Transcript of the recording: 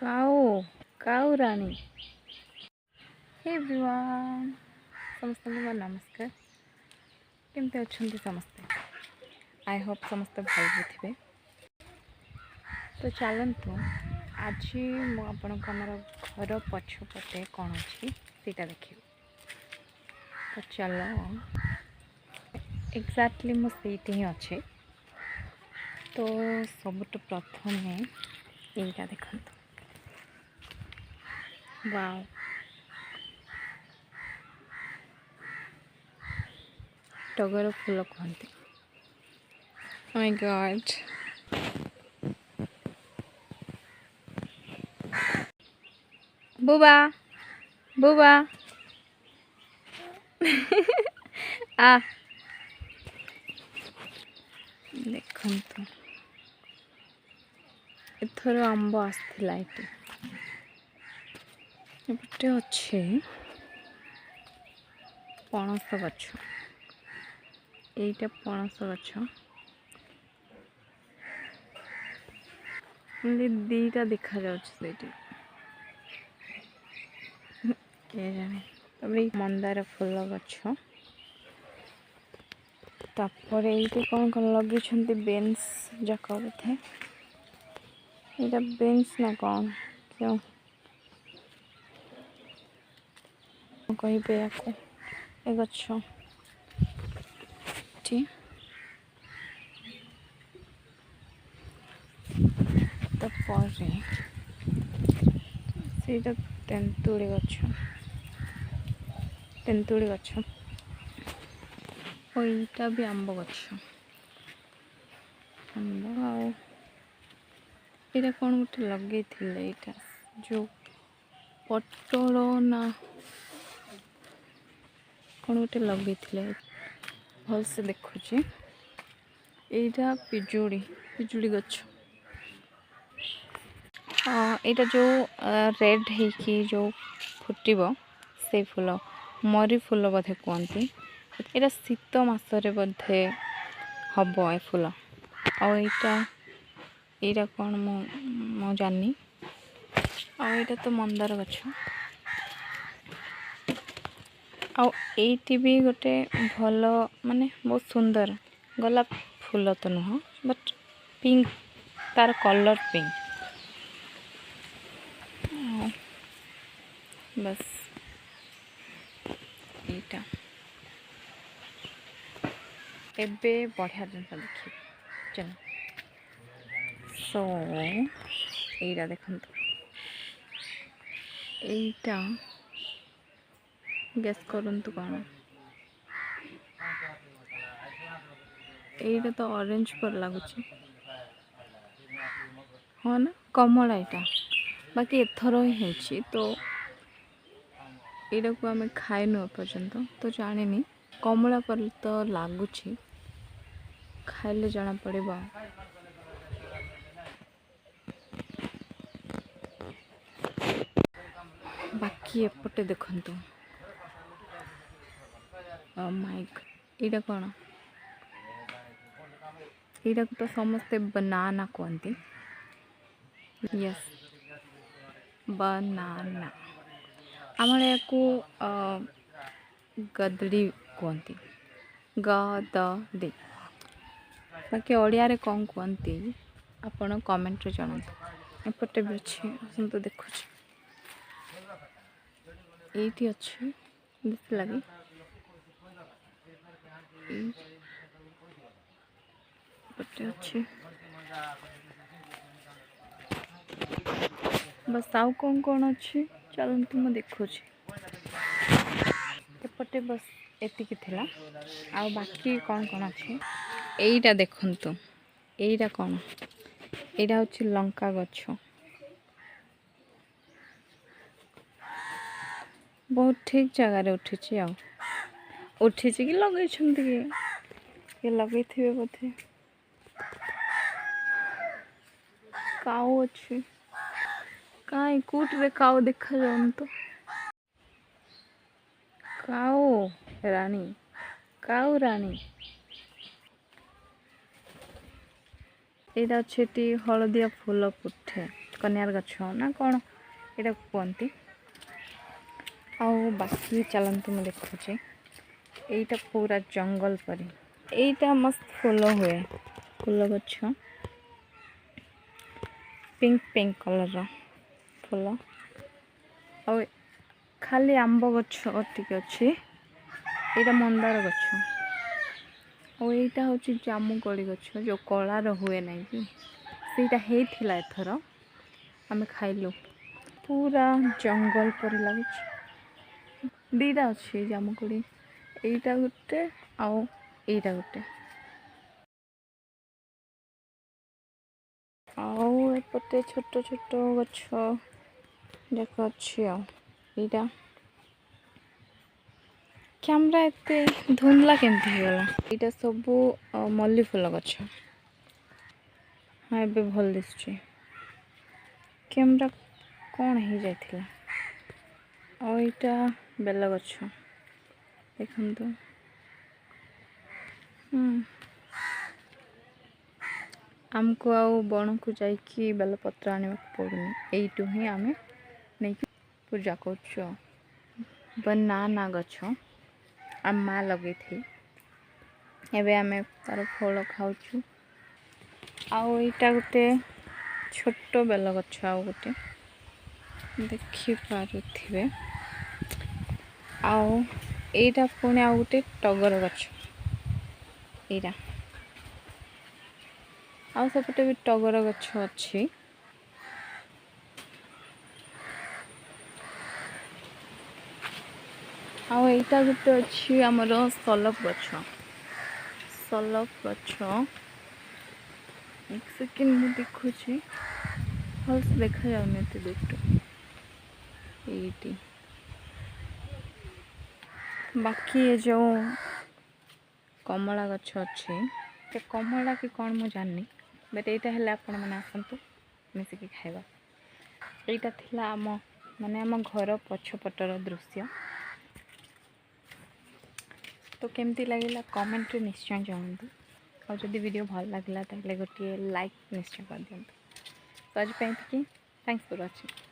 काऊ काऊ रानी hey everyone समस्त नमस्कार केमती अच्छा समस्ते आई होप समस्ते भल थे। तो चलतु आज मुझे घर पछपटे कौन अच्छी सीटा देखिए। तो चलो एक्जाक्टली मो सीट ही अच्छे। तो सबुठ प्रथम यहीटा देखु वाव टगर फूल कहते माय गॉड बुबा बुबा आ देखु एथर आंब आसला ये अच्छे पणस गछ यहीटा पणस गछ दीटा देखा जाए जाने मंदार फूल गछ तापर ये कौन कौन लगे बेंच जाक बोधे ये बेंच ना कौन क्यों कहे आपको ए गछ तापर से तेंतुड़ी गछ और यहाँ भी आंब गछ आंब यहाँ कौन गोटे लगे यहाँ जो पटल ना कौन गोटे लगे भल से देखुची यहाँ पिजुड़ी गछ यहाँ जो रेड है जो फुटब से फूल मरी फूल बोधे कहते यहाँ शीत मसरे बोधे हम ए फूल आईटा कौन मु जानी आईटा तो मंदार गछ आईटी भी गोटे भल माने बहुत सुंदर गोलाप फूल तो नुह बट पिंक तार कलर पिंक बस यहाँ एबे बढ़िया जिन देखिए चलो सो यहीटा देखु यहीटा गैस करंतु कौन यहीटा तो ऑरेंज पर लगुच हाँ ना कमला यहाँ बाकी एथर ही तो यहाँ को आम खाइनु पर्यंत तो जानी कमला पर तो लगुच खाइले जना पड़ेगा। बाकी एपटे देखंतु माइक यहाँ कौन यहाँ तो समस्ते बनाना कहते यस बनाना आमर या गदड़ी कहती गदी बाकी ओडिया रे कौन कहती आपण कमेंट रे जणातु एपटे भी अच्छे तो देखुच ये अच्छे देख लगे अच्छे बस आउ कौन कौन अच्छे चलते मुझे देखुची एपटे बस एतिकी थिला आ बाकी कौन कौन अच्छे यहीटा देखंतु यहीटा कौन यहाँ हूँ लंका गछ बहुत ठीक जगार उठी उठी कि लगे कि लगे थे बोधे काऊ अच्छे कहीं कूटे काऊ देखा जाऊन तो काऊ रानी यहाँ अच्छे हलदिया फूल फुटे कन्यार गछ ना कौन यहाँ कहती। आउ बाकी चलतु मैं देखुचे यहीटा पूरा जंगल परी यहीटा मस्त फूल हुए फूल गछ पिंक पिंक कलर फूल आ खाली आंब गछ टिके अच्छे यहाँ मंदार गछ और यहाँ हूँ जामुकोड़ी गछ जो कलार हुए ना कि सीटा होता एथर आम खाइलु पूरा जंगल पर लगे दीटा अच्छे जामुकोड़ी यहीटा गोटे आउ यहीटा गोटे आउ एपटे छोट छोट गछ जाक अच्छी आईटा कैमरा एते धुंधला केमती होगला यहाँ सबू मल्ली फूल गछ हाँ एबे भल दिशुची कैमरा कौन हो जाइथिला और यहाँ बेल गछ देखंतु आमको आउ बण को जाइकी बेल पत्र आने पड़ुनी यहीटू ही आम नहीं पूजा कर बनाना गछ आम माँ लगे थी एबे आमे तार फल खाऊचु आउ यहाँ गोटे छोट बेल गछ आउ गोटे देखि पारुथिबे आउ यहाँ पुणी आउ गोटे टगर गछ यहाँ आउ सेपटे भी टगर गछ अच्छी आउ यहाँ गोटे अच्छी आमर सलप गछ एक सेकेंड मुझे देखुची भल से देखा जाऊनी दूर ये बाकी ये जो कमला गछ अच्छे कमला कि कौन मुझे जाननी बट यहाँ है आपण मैंने आसतु मिसिकी खाइबा यहाँ थिला आम माने आम घर पछपटर दृश्य तो केमती लगे कमेंट निश्चय जनातु और जदि वीडियो भल लगे गोटे लाइक निश्चय कर दिखाँ तो आज थैंक्स फॉर वाचिंग।